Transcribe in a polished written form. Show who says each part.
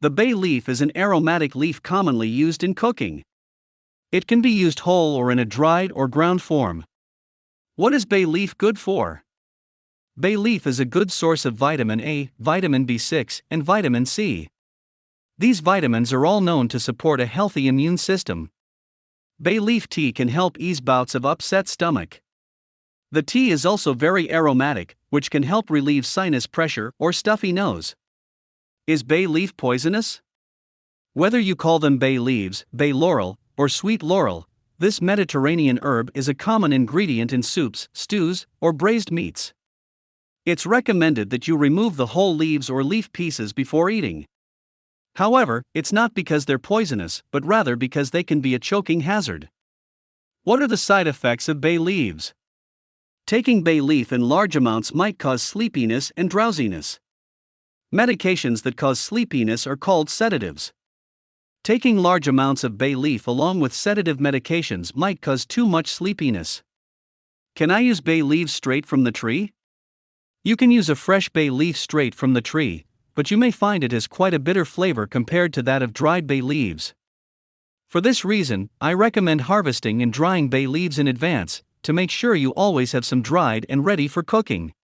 Speaker 1: The bay leaf is an aromatic leaf commonly used in cooking. It can be used whole or in a dried or ground form. What is bay leaf good for? Bay leaf is a good source of vitamin A, vitamin B6, and vitamin C. These vitamins are all known to support a healthy immune system. Bay leaf tea can help ease bouts of upset stomach. The tea is also very aromatic, which can help relieve sinus pressure or stuffy nose. Is bay leaf poisonous? Whether you call them bay leaves, bay laurel, or sweet laurel, this Mediterranean herb is a common ingredient in soups, stews, or braised meats. It's recommended that you remove the whole leaves or leaf pieces before eating. However, it's not because they're poisonous, but rather because they can be a choking hazard. What are the side effects of bay leaves? Taking bay leaf in large amounts might cause sleepiness and drowsiness. Medications that cause sleepiness are called sedatives. Taking large amounts of bay leaf along with sedative medications might cause too much sleepiness. Can I use bay leaves straight from the tree? You can use a fresh bay leaf straight from the tree, but you may find it has quite a bitter flavor compared to that of dried bay leaves. For this reason, I recommend harvesting and drying bay leaves in advance, to make sure you always have some dried and ready for cooking.